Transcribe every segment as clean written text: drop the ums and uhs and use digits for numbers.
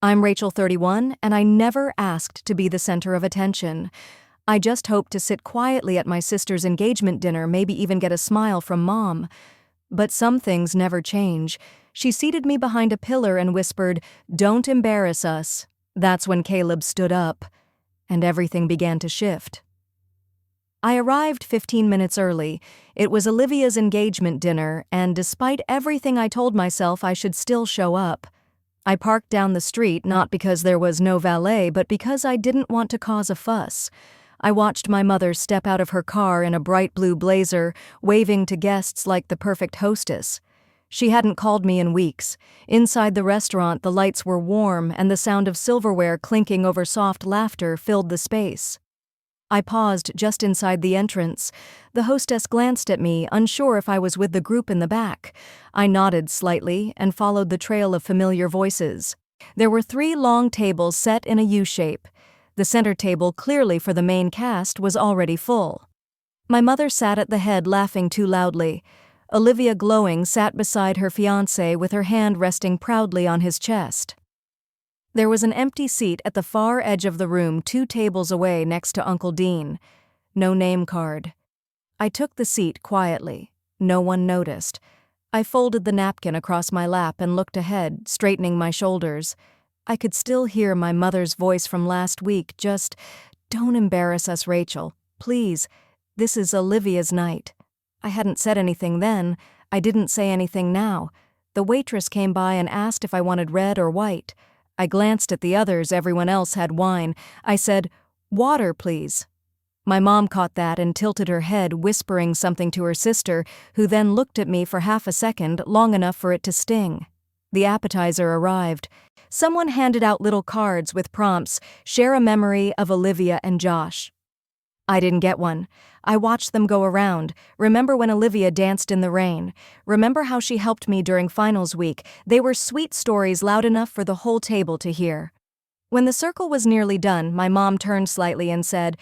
I'm Rachel 31, and I never asked to be the center of attention. I just hoped to sit quietly at my sister's engagement dinner, maybe even get a smile from Mom. But some things never change. She seated me behind a pillar and whispered, "Don't embarrass us." That's when Caleb stood up, and everything began to shift. I arrived 15 minutes early. It was Olivia's engagement dinner, and despite everything I told myself, I should still show up. I parked down the street not because there was no valet, but because I didn't want to cause a fuss. I watched my mother step out of her car in a bright blue blazer, waving to guests like the perfect hostess. She hadn't called me in weeks. Inside the restaurant, the lights were warm, and the sound of silverware clinking over soft laughter filled the space. I paused just inside the entrance. The hostess glanced at me, unsure if I was with the group in the back. I nodded slightly and followed the trail of familiar voices. There were 3 long tables set in a U-shape. The center table, clearly for the main cast, was already full. My mother sat at the head, laughing too loudly. Olivia, glowing, sat beside her fiancé with her hand resting proudly on his chest. There was an empty seat at the far edge of the room, 2 tables away, next to Uncle Dean. No name card. I took the seat quietly. No one noticed. I folded the napkin across my lap and looked ahead, straightening my shoulders. I could still hear my mother's voice from last week, just, "Don't embarrass us, Rachel. Please, this is Olivia's night." I hadn't said anything then. I didn't say anything now. The waitress came by and asked if I wanted red or white. I glanced at the others. Everyone else had wine. I said, "Water, please." My mom caught that and tilted her head, whispering something to her sister, who then looked at me for half a second, long enough for it to sting. The appetizer arrived. Someone handed out little cards with prompts, "Share a memory of Olivia and Josh." I didn't get one. I watched them go around. "Remember when Olivia danced in the rain? Remember how she helped me during finals week?" They were sweet stories, loud enough for the whole table to hear. When the circle was nearly done, my mom turned slightly and said,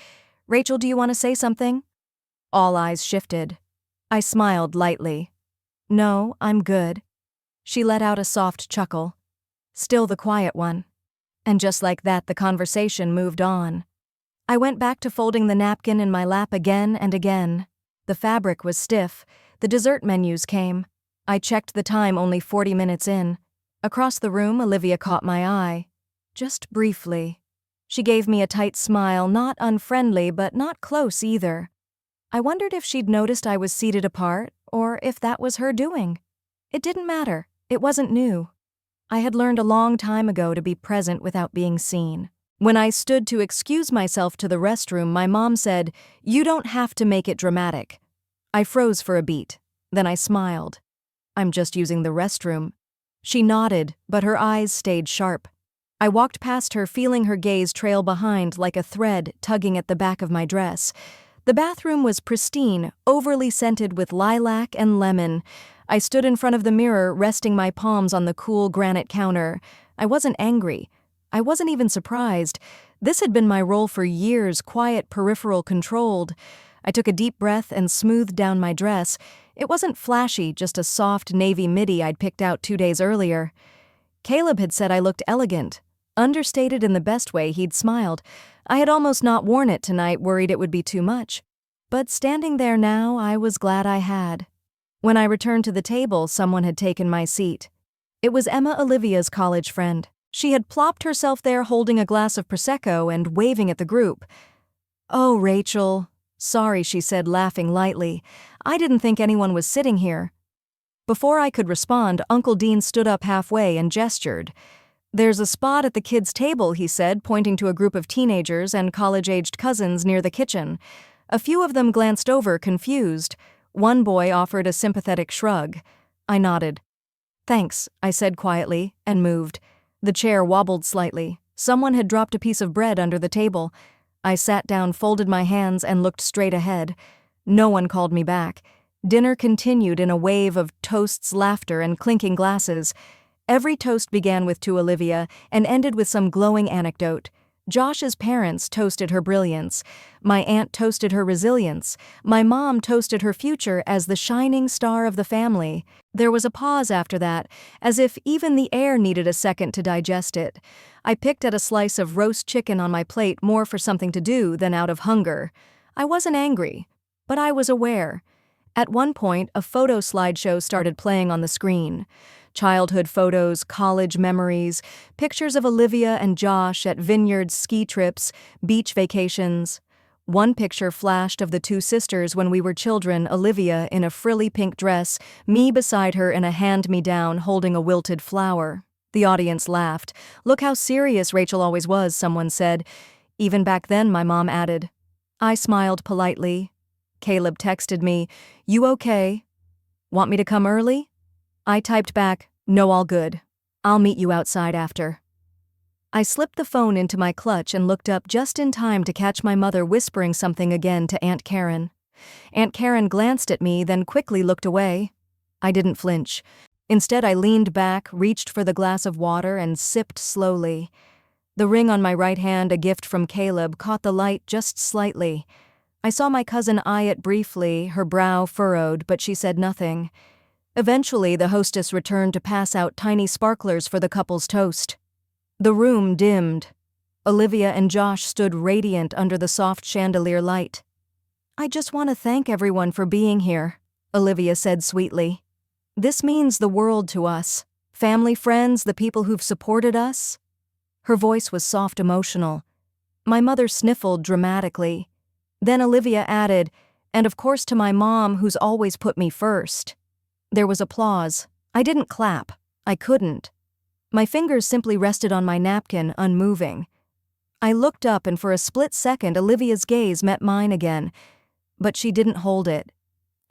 "Rachel, do you want to say something?" All eyes shifted. I smiled lightly. "No, I'm good." She let out a soft chuckle. Still the quiet one. And just like that, the conversation moved on. I went back to folding the napkin in my lap again and again. The fabric was stiff. The dessert menus came. I checked the time, only 40 minutes in. Across the room, Olivia caught my eye. Just briefly. She gave me a tight smile, not unfriendly, but not close either. I wondered if she'd noticed I was seated apart, or if that was her doing. It didn't matter. It wasn't new. I had learned a long time ago to be present without being seen. When I stood to excuse myself to the restroom, my mom said, "You don't have to make it dramatic." I froze for a beat. Then I smiled. "I'm just using the restroom." She nodded, but her eyes stayed sharp. I walked past her, feeling her gaze trail behind like a thread tugging at the back of my dress. The bathroom was pristine, overly scented with lilac and lemon. I stood in front of the mirror, resting my palms on the cool granite counter. I wasn't angry. I wasn't even surprised. This had been my role for years, quiet, peripheral, controlled. I took a deep breath and smoothed down my dress. It wasn't flashy, just a soft navy midi I'd picked out 2 days earlier. Caleb had said I looked elegant. Understated in the best way, he'd smiled. I had almost not worn it tonight, worried it would be too much. But standing there now, I was glad I had. When I returned to the table, someone had taken my seat. It was Emma, Olivia's college friend. She had plopped herself there holding a glass of Prosecco and waving at the group. "Oh, Rachel." "Sorry," she said, laughing lightly. "I didn't think anyone was sitting here." Before I could respond, Uncle Dean stood up halfway and gestured. "There's a spot at the kids' table," he said, pointing to a group of teenagers and college-aged cousins near the kitchen. A few of them glanced over, confused. One boy offered a sympathetic shrug. I nodded. "Thanks," I said quietly, and moved. The chair wobbled slightly. Someone had dropped a piece of bread under the table. I sat down, folded my hands, and looked straight ahead. No one called me back. Dinner continued in a wave of toasts, laughter, and clinking glasses. Every toast began with "To Olivia" and ended with some glowing anecdote. Josh's parents toasted her brilliance. My aunt toasted her resilience. My mom toasted her future as the shining star of the family. There was a pause after that, as if even the air needed a second to digest it. I picked at a slice of roast chicken on my plate more for something to do than out of hunger. I wasn't angry, but I was aware. At one point, a photo slideshow started playing on the screen. Childhood photos, college memories, pictures of Olivia and Josh at vineyards, ski trips, beach vacations. One picture flashed of the two sisters when we were children, Olivia in a frilly pink dress, me beside her in a hand-me-down holding a wilted flower. The audience laughed. "Look how serious Rachel always was," someone said. Even back then, my mom added. I smiled politely. Caleb texted me, "You okay? Want me to come early?" I typed back, "No, all good. I'll meet you outside after." I slipped the phone into my clutch and looked up just in time to catch my mother whispering something again to Aunt Karen. Aunt Karen glanced at me, then quickly looked away. I didn't flinch. Instead, I leaned back, reached for the glass of water, and sipped slowly. The ring on my right hand, a gift from Caleb, caught the light just slightly. I saw my cousin eye it briefly, her brow furrowed, but she said nothing. Eventually, the hostess returned to pass out tiny sparklers for the couple's toast. The room dimmed. Olivia and Josh stood radiant under the soft chandelier light. "I just want to thank everyone for being here," Olivia said sweetly. "This means the world to us. Family, friends, the people who've supported us." Her voice was soft, emotional. My mother sniffled dramatically. Then Olivia added, "And of course to my mom, who's always put me first." There was applause. I didn't clap. I couldn't. My fingers simply rested on my napkin, unmoving. I looked up, and for a split second Olivia's gaze met mine again, but she didn't hold it.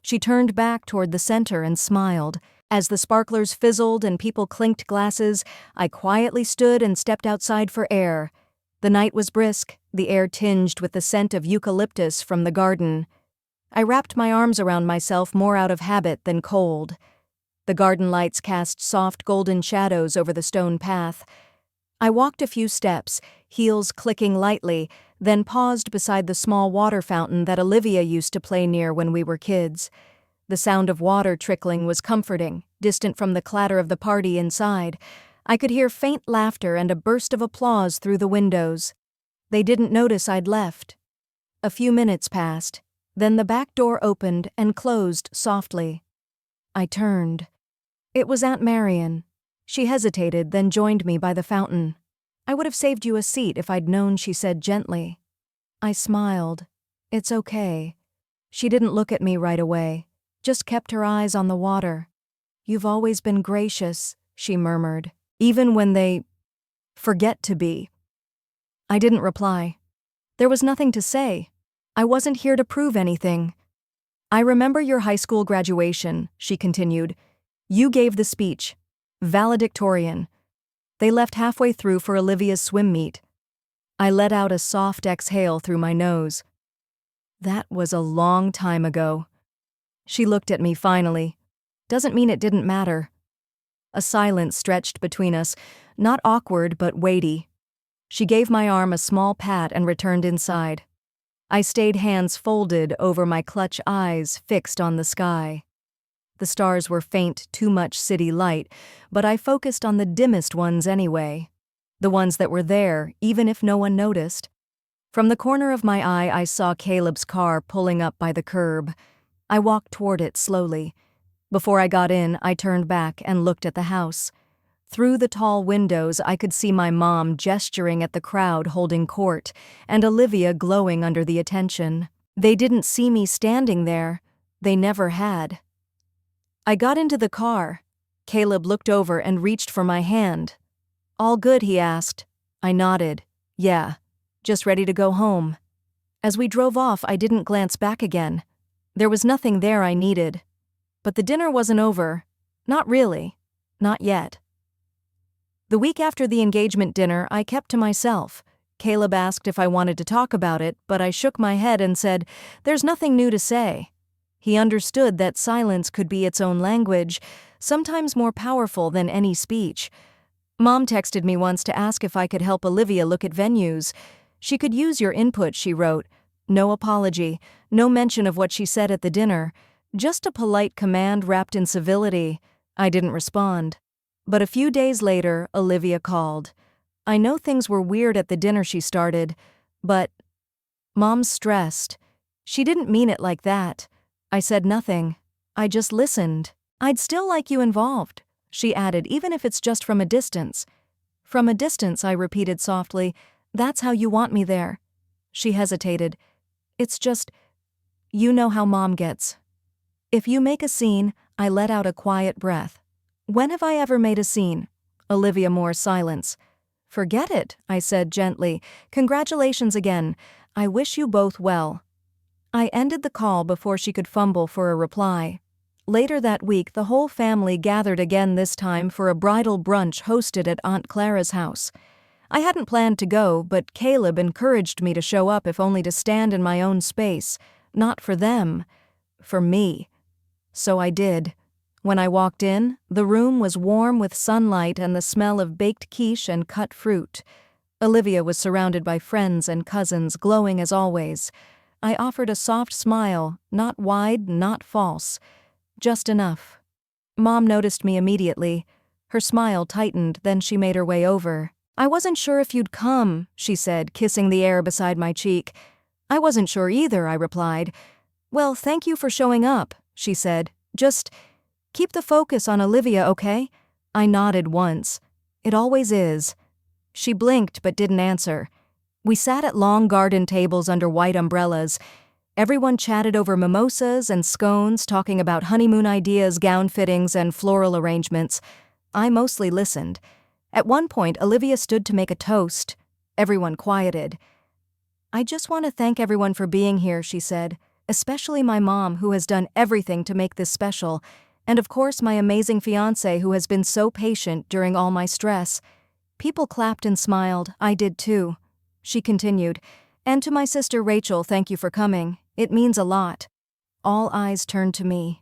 She turned back toward the center and smiled. As the sparklers fizzled and people clinked glasses, I quietly stood and stepped outside for air. The night was brisk, the air tinged with the scent of eucalyptus from the garden. I wrapped my arms around myself more out of habit than cold. The garden lights cast soft golden shadows over the stone path. I walked a few steps, heels clicking lightly, then paused beside the small water fountain that Olivia used to play near when we were kids. The sound of water trickling was comforting, distant from the clatter of the party inside. I could hear faint laughter and a burst of applause through the windows. They didn't notice I'd left. A few minutes passed. Then the back door opened and closed softly. I turned. It was Aunt Marion. She hesitated, then joined me by the fountain. "I would have saved you a seat if I'd known," she said gently. I smiled. "It's okay." She didn't look at me right away, just kept her eyes on the water. "You've always been gracious," she murmured, "even when they forget to be." I didn't reply. There was nothing to say. I wasn't here to prove anything. "I remember your high school graduation," she continued. "You gave the speech. Valedictorian." They left halfway through for Olivia's swim meet. I let out a soft exhale through my nose. That was a long time ago. She looked at me finally. "Doesn't mean it didn't matter." A silence stretched between us, not awkward but weighty. She gave my arm a small pat and returned inside. I stayed hands folded over my clutch, eyes fixed on the sky. The stars were faint, too much city light, but I focused on the dimmest ones anyway. The ones that were there, even if no one noticed. From the corner of my eye, I saw Caleb's car pulling up by the curb. I walked toward it slowly. Before I got in, I turned back and looked at the house. Through the tall windows, I could see my mom gesturing at the crowd holding court, and Olivia glowing under the attention. They didn't see me standing there. They never had. I got into the car. Caleb looked over and reached for my hand. "All good?" he asked. I nodded. "Yeah, just ready to go home." As we drove off, I didn't glance back again. There was nothing there I needed. But the dinner wasn't over. Not really. Not yet. The week after the engagement dinner, I kept to myself. Caleb asked if I wanted to talk about it, but I shook my head and said, "There's nothing new to say." He understood that silence could be its own language, sometimes more powerful than any speech. Mom texted me once to ask if I could help Olivia look at venues. She could use your input, she wrote. No apology, no mention of what she said at the dinner. Just a polite command wrapped in civility. I didn't respond. But a few days later, Olivia called. I know things were weird at the dinner, she started, but Mom's stressed. She didn't mean it like that. I said nothing. I just listened. I'd still like you involved, she added, even if it's just from a distance. From a distance, I repeated softly. That's how you want me there. She hesitated. It's just, you know how Mom gets. If you make a scene, I let out a quiet breath. When have I ever made a scene? Olivia Moore's silence. Forget it, I said gently. Congratulations again. I wish you both well. I ended the call before she could fumble for a reply. Later that week, the whole family gathered again, this time for a bridal brunch hosted at Aunt Clara's house. I hadn't planned to go, but Caleb encouraged me to show up, if only to stand in my own space. Not for them, for me. So I did. When I walked in, the room was warm with sunlight and the smell of baked quiche and cut fruit. Olivia was surrounded by friends and cousins, glowing as always. I offered a soft smile, not wide, not false. Just enough. Mom noticed me immediately. Her smile tightened, then she made her way over. I wasn't sure if you'd come, she said, kissing the air beside my cheek. I wasn't sure either, I replied. Well, thank you for showing up, she said. Just keep the focus on Olivia, okay? I nodded once. It always is. She blinked but didn't answer. We sat at long garden tables under white umbrellas. Everyone chatted over mimosas and scones, talking about honeymoon ideas, gown fittings, and floral arrangements. I mostly listened. At one point, Olivia stood to make a toast. Everyone quieted. I just want to thank everyone for being here, she said, especially my mom, who has done everything to make this special, and of course my amazing fiancé, who has been so patient during all my stress. People clapped and smiled. I did too. She continued, and to my sister Rachel, thank you for coming. It means a lot. All eyes turned to me.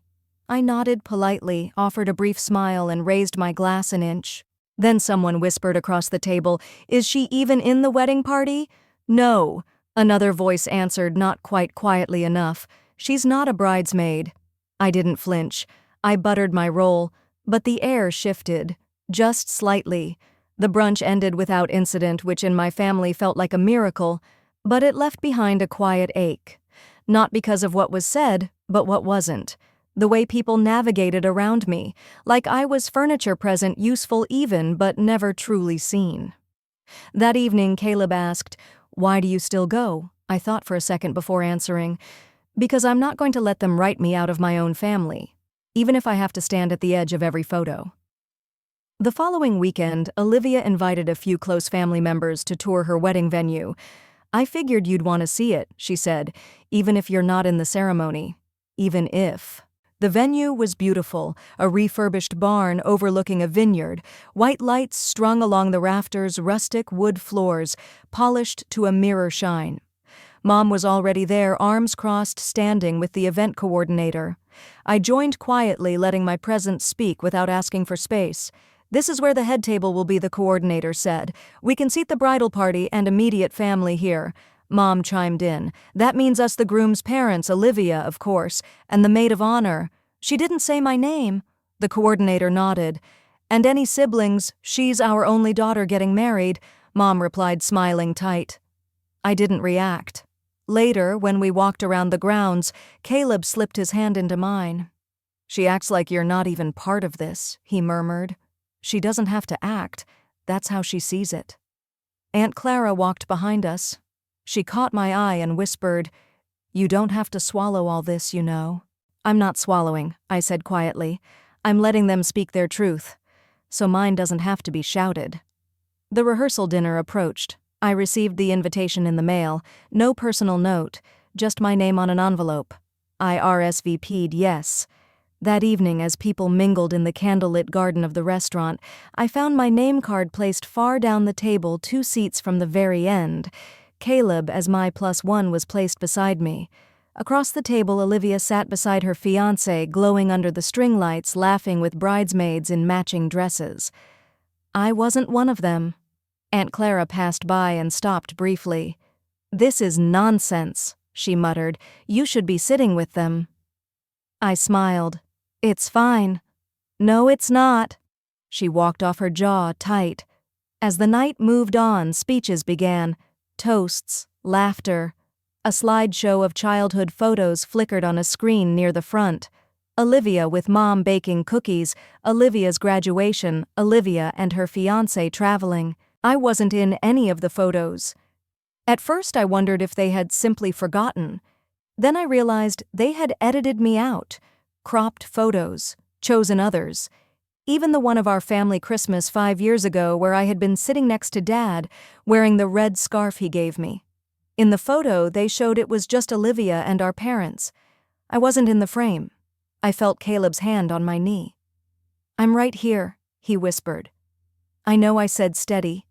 I nodded politely, offered a brief smile, and raised my glass an inch. Then someone whispered across the table, "Is she even in the wedding party?" "No," another voice answered, not quite quietly enough. "She's not a bridesmaid." I didn't flinch. I buttered my roll, but the air shifted. Just slightly. The brunch ended without incident, which in my family felt like a miracle, but it left behind a quiet ache. Not because of what was said, but what wasn't. The way people navigated around me, like I was furniture present, useful even, but never truly seen. That evening, Caleb asked, "Why do you still go?" I thought for a second before answering. "Because I'm not going to let them write me out of my own family, even if I have to stand at the edge of every photo." The following weekend, Olivia invited a few close family members to tour her wedding venue. "I figured you'd want to see it," she said, "even if you're not in the ceremony." Even if. The venue was beautiful, a refurbished barn overlooking a vineyard, white lights strung along the rafters, rustic wood floors, polished to a mirror shine. Mom was already there, arms crossed, standing with the event coordinator. I joined quietly, letting my presence speak without asking for space. "This is where the head table will be," the coordinator said. "We can seat the bridal party and immediate family here." Mom chimed in. "That means us, the groom's parents, Olivia, of course, and the maid of honor." "She didn't say my name." The coordinator nodded. "And any siblings, she's our only daughter getting married," Mom replied, smiling tight. I didn't react. Later, when we walked around the grounds, Caleb slipped his hand into mine. "She acts like you're not even part of this," he murmured. "She doesn't have to act. That's how she sees it." Aunt Clara walked behind us. She caught my eye and whispered, "You don't have to swallow all this, you know." "I'm not swallowing," I said quietly. "I'm letting them speak their truth. So mine doesn't have to be shouted." The rehearsal dinner approached. I received the invitation in the mail, no personal note, just my name on an envelope. I RSVP'd yes. That evening, as people mingled in the candlelit garden of the restaurant, I found my name card placed far down the table, 2 seats from the very end. Caleb, as my +1, was placed beside me. Across the table, Olivia sat beside her fiancé, glowing under the string lights, laughing with bridesmaids in matching dresses. I wasn't one of them. Aunt Clara passed by and stopped briefly. "This is nonsense," she muttered. "You should be sitting with them." I smiled. "It's fine." "No, it's not." She walked off, her jaw tight. As the night moved on, speeches began. Toasts, laughter. A slideshow of childhood photos flickered on a screen near the front. Olivia with Mom baking cookies, Olivia's graduation, Olivia and her fiancé traveling. I wasn't in any of the photos. At first I wondered if they had simply forgotten. Then I realized they had edited me out, cropped photos, chosen others. Even the one of our family Christmas 5 years ago where I had been sitting next to Dad, wearing the red scarf he gave me. In the photo, they showed it was just Olivia and our parents. I wasn't in the frame. I felt Caleb's hand on my knee. "I'm right here," he whispered. I know, I said, steady.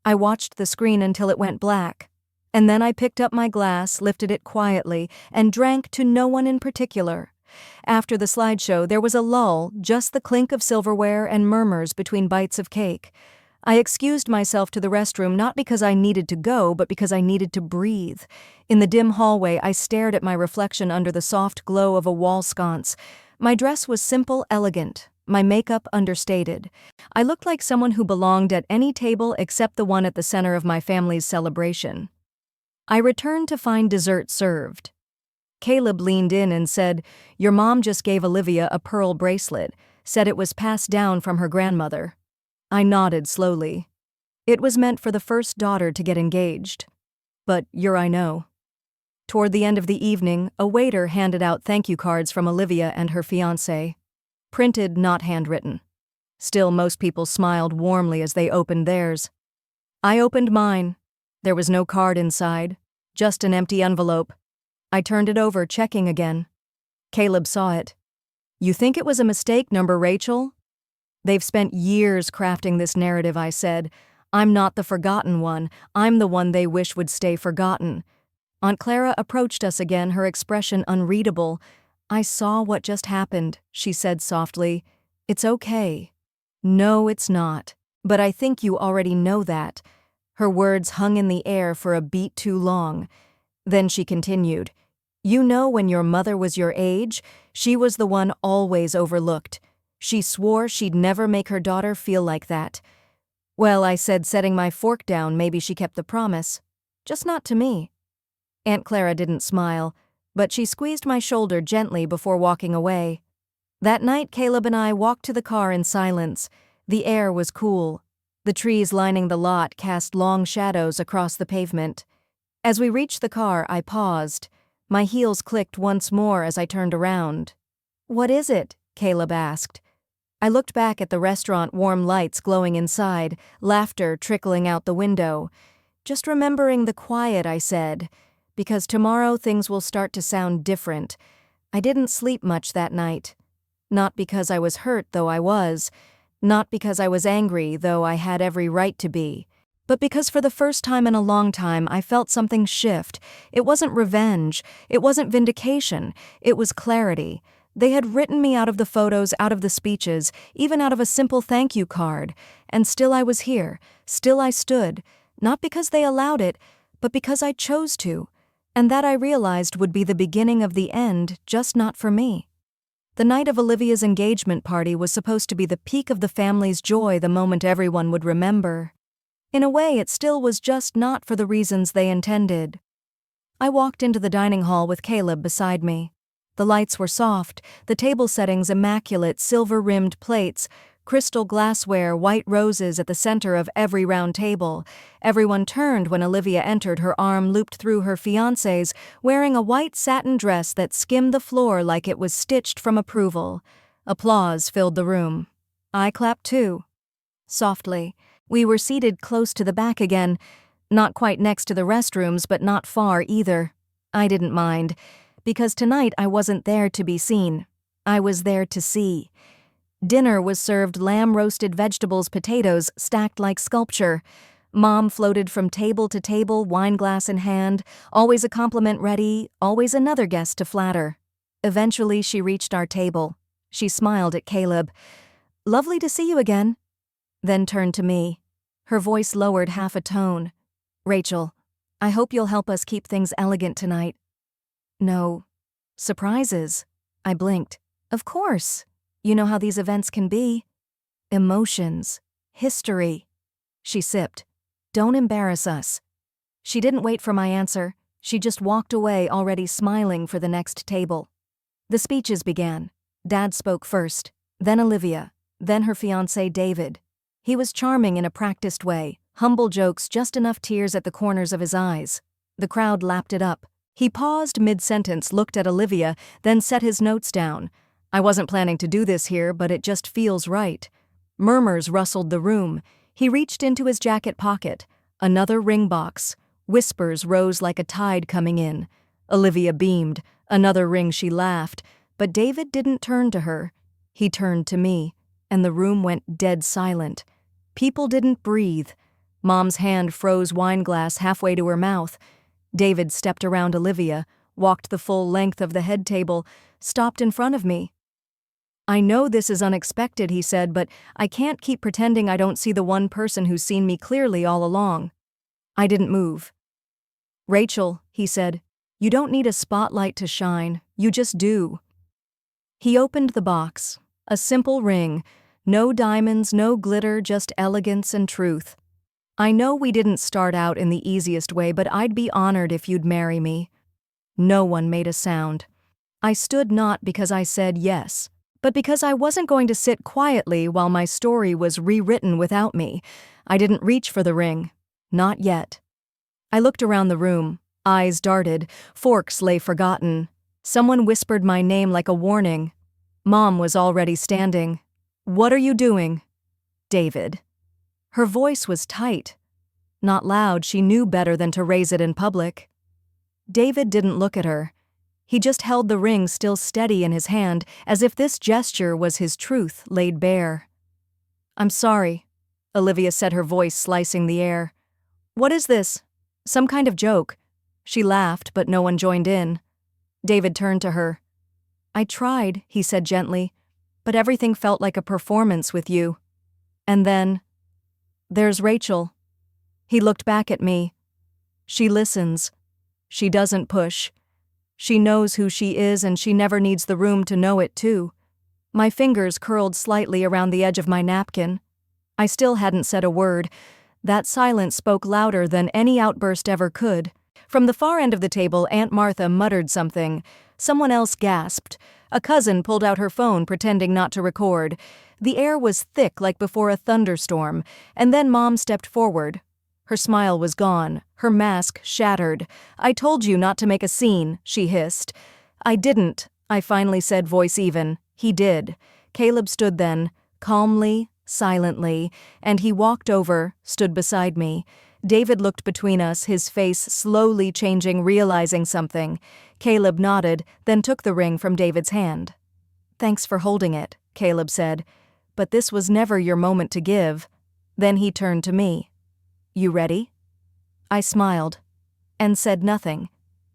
I watched the screen until it went black, and then I picked up my glass, lifted it quietly, and drank to no one in particular. After the slideshow, there was a lull, just the clink of silverware and murmurs between bites of cake. I excused myself to the restroom not because I needed to go, but because I needed to breathe. In the dim hallway, I stared at my reflection under the soft glow of a wall sconce. My dress was simple, elegant. My makeup understated. I looked like someone who belonged at any table except the one at the center of my family's celebration. I returned to find dessert served. Caleb leaned in and said, "Your mom just gave Olivia a pearl bracelet, said it was passed down from her grandmother." I nodded slowly. It was meant for the first daughter to get engaged. But I know. Toward the end of the evening, a waiter handed out thank you cards from Olivia and her fiancé. Printed, not handwritten. Still, most people smiled warmly as they opened theirs. I opened mine. There was no card inside, just an empty envelope. I turned it over, checking again. Caleb saw it. "You think it was a mistake, number Rachel?" "They've spent years crafting this narrative," I said. "I'm not the forgotten one. I'm the one they wish would stay forgotten." Aunt Clara approached us again, her expression unreadable. "I saw what just happened," she said softly. "It's okay." "No, it's not. But I think you already know that." Her words hung in the air for a beat too long. Then she continued, "You know, when your mother was your age, she was the one always overlooked. She swore she'd never make her daughter feel like that." "Well," I said, setting my fork down, "maybe she kept the promise. Just not to me." Aunt Clara didn't smile, but she squeezed my shoulder gently before walking away. That night, Caleb and I walked to the car in silence. The air was cool. The trees lining the lot cast long shadows across the pavement. As we reached the car, I paused. My heels clicked once more as I turned around. "What is it?" Caleb asked. I looked back at the restaurant, warm lights glowing inside, laughter trickling out the window. "Just remembering the quiet," I said, "because tomorrow things will start to sound different." I didn't sleep much that night. Not because I was hurt, though I was. Not because I was angry, though I had every right to be. But because for the first time in a long time I felt something shift. It wasn't revenge. It wasn't vindication. It was clarity. They had written me out of the photos, out of the speeches, even out of a simple thank you card. And still I was here. Still I stood. Not because they allowed it, but because I chose to. And that, I realized, would be the beginning of the end, just not for me. The night of Olivia's engagement party was supposed to be the peak of the family's joy, the moment everyone would remember. In a way, it still was, just not for the reasons they intended. I walked into the dining hall with Caleb beside me. The lights were soft, the table settings immaculate, silver-rimmed plates, crystal glassware, white roses at the center of every round table. Everyone turned when Olivia entered, her arm looped through her fiancé's, wearing a white satin dress that skimmed the floor like it was stitched from approval. Applause filled the room. I clapped too. Softly. We were seated close to the back again, not quite next to the restrooms, but not far either. I didn't mind, because tonight I wasn't there to be seen. I was there to see. Dinner was served: lamb, roasted vegetables, potatoes stacked like sculpture. Mom floated from table to table, wine glass in hand, always a compliment ready, always another guest to flatter. Eventually she reached our table. She smiled at Caleb. "Lovely to see you again." then turned to me. Her voice lowered half a tone. "Rachel, I hope you'll help us keep things elegant tonight." "No. Surprises." I blinked. "Of course. You know how these events can be. Emotions. History." She sipped. "Don't embarrass us." She didn't wait for my answer. She just walked away, already smiling for the next table. The speeches began. Dad spoke first, then Olivia, then her fiancé David. He was charming in a practiced way, humble jokes, just enough tears at the corners of his eyes. The crowd lapped it up. He paused mid-sentence, looked at Olivia, then set his notes down. "I wasn't planning to do this here, but it just feels right." Murmurs rustled the room. He reached into his jacket pocket. Another ring box. Whispers rose like a tide coming in. Olivia beamed. Another ring, she laughed. But David didn't turn to her. He turned to me, and the room went dead silent. People didn't breathe. Mom's hand froze wineglass halfway to her mouth. David stepped around Olivia, walked the full length of the head table, stopped in front of me. "I know this is unexpected," he said, "but I can't keep pretending I don't see the one person who's seen me clearly all along." I didn't move. "Rachel," he said, "you don't need a spotlight to shine, you just do." He opened the box. A simple ring. No diamonds, no glitter, just elegance and truth. "I know we didn't start out in the easiest way, but I'd be honored if you'd marry me." No one made a sound. I stood not because I said yes, but because I wasn't going to sit quietly while my story was rewritten without me. I didn't reach for the ring. Not yet. I looked around the room. Eyes darted. Forks lay forgotten. Someone whispered my name like a warning. Mom was already standing. "What are you doing?" "David." Her voice was tight. Not loud, she knew better than to raise it in public. David didn't look at her. He just held the ring still steady in his hand, as if this gesture was his truth laid bare. "I'm sorry," Olivia said, her voice slicing the air. "What is this? Some kind of joke?" She laughed, but no one joined in. David turned to her. "I tried," he said gently, "but everything felt like a performance with you." And then, "There's Rachel." He looked back at me. "She listens. She doesn't push. She knows who she is, and she never needs the room to know it too." My fingers curled slightly around the edge of my napkin. I still hadn't said a word. That silence spoke louder than any outburst ever could. From the far end of the table, Aunt Martha muttered something. Someone else gasped. A cousin pulled out her phone, pretending not to record. The air was thick like before a thunderstorm, and then Mom stepped forward. Her smile was gone, her mask shattered. "I told you not to make a scene," she hissed. "I didn't," I finally said, voice even. "He did." Caleb stood then, calmly, silently, and he walked over, stood beside me. David looked between us, his face slowly changing, realizing something. Caleb nodded, then took the ring from David's hand. "Thanks for holding it," Caleb said. "But this was never your moment to give." Then he turned to me. "You ready?" I smiled and said nothing.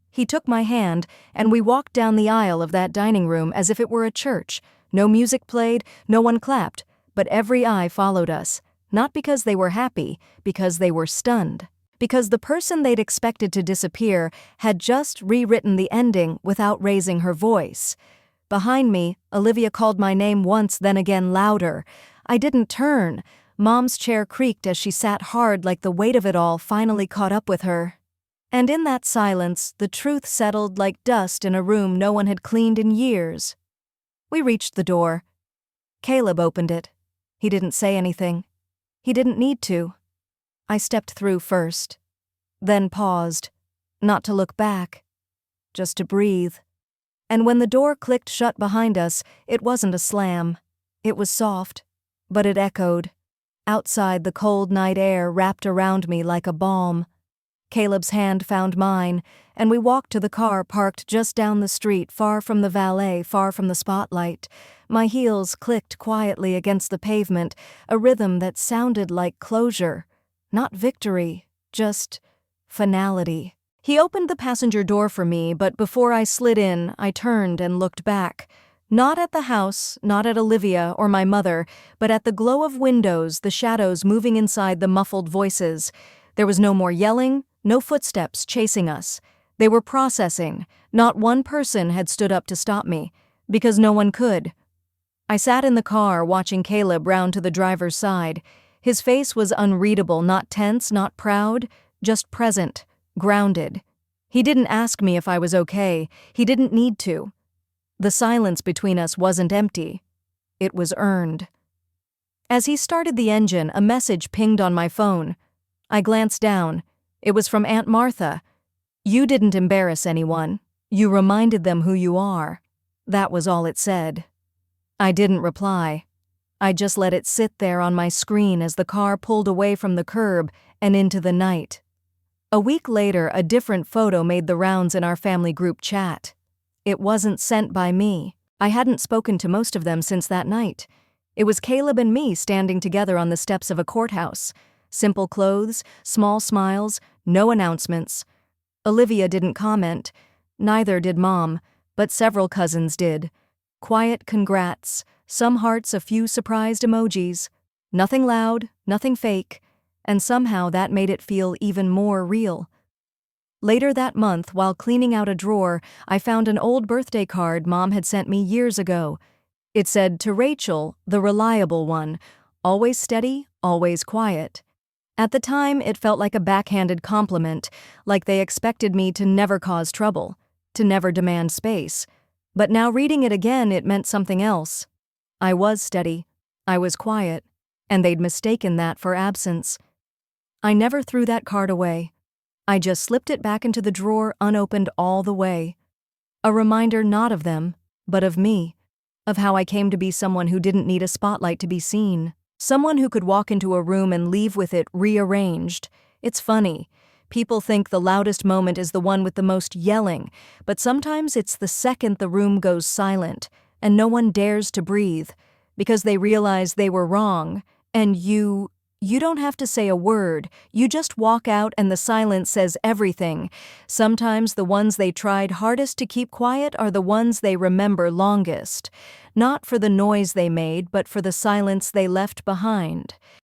He took my hand, and we walked down the aisle of that dining room as if it were a church. No music played, no one clapped, but every eye followed us, not because they were happy, because they were stunned. Because the person they'd expected to disappear had just rewritten the ending without raising her voice. Behind me, Olivia called my name once, then again louder. I didn't turn. Mom's chair creaked as she sat hard, like the weight of it all finally caught up with her. And in that silence, the truth settled like dust in a room no one had cleaned in years. We reached the door. Caleb opened it. He didn't say anything. He didn't need to. I stepped through first, then paused, not to look back, just to breathe. And when the door clicked shut behind us, it wasn't a slam. It was soft, but it echoed. Outside, the cold night air wrapped around me like a balm. Caleb's hand found mine, and we walked to the car parked just down the street, far from the valet, far from the spotlight. My heels clicked quietly against the pavement, a rhythm that sounded like closure. Not victory, just finality. He opened the passenger door for me, but before I slid in, I turned and looked back. Not at the house, not at Olivia or my mother, but at the glow of windows, the shadows moving inside the muffled voices. There was no more yelling, no footsteps chasing us. They were processing. Not one person had stood up to stop me, because no one could. I sat in the car watching Caleb round to the driver's side. His face was unreadable, not tense, not proud, just present, grounded. He didn't ask me if I was okay. He didn't need to. The silence between us wasn't empty. It was earned. As he started the engine, a message pinged on my phone. I glanced down. It was from Aunt Martha. "You didn't embarrass anyone. You reminded them who you are." That was all it said. I didn't reply. I just let it sit there on my screen as the car pulled away from the curb and into the night. A week later, a different photo made the rounds in our family group chat. It wasn't sent by me. I hadn't spoken to most of them since that night. It was Caleb and me standing together on the steps of a courthouse. Simple clothes, small smiles, no announcements. Olivia didn't comment. Neither did Mom, but several cousins did. Quiet congrats, some hearts, a few surprised emojis. Nothing loud, nothing fake, and somehow that made it feel even more real. Later that month, while cleaning out a drawer, I found an old birthday card Mom had sent me years ago. It said, "To Rachel, the reliable one, always steady, always quiet." At the time, it felt like a backhanded compliment, like they expected me to never cause trouble, to never demand space. But now reading it again, it meant something else. I was steady, I was quiet, and they'd mistaken that for absence. I never threw that card away. I just slipped it back into the drawer unopened all the way. A reminder not of them, but of me, of how I came to be someone who didn't need a spotlight to be seen. Someone who could walk into a room and leave with it rearranged. It's funny. People think the loudest moment is the one with the most yelling, but sometimes it's the second the room goes silent and no one dares to breathe because they realize they were wrong, and you don't have to say a word. You just walk out and the silence says everything. Sometimes the ones they tried hardest to keep quiet are the ones they remember longest. Not for the noise they made, but for the silence they left behind.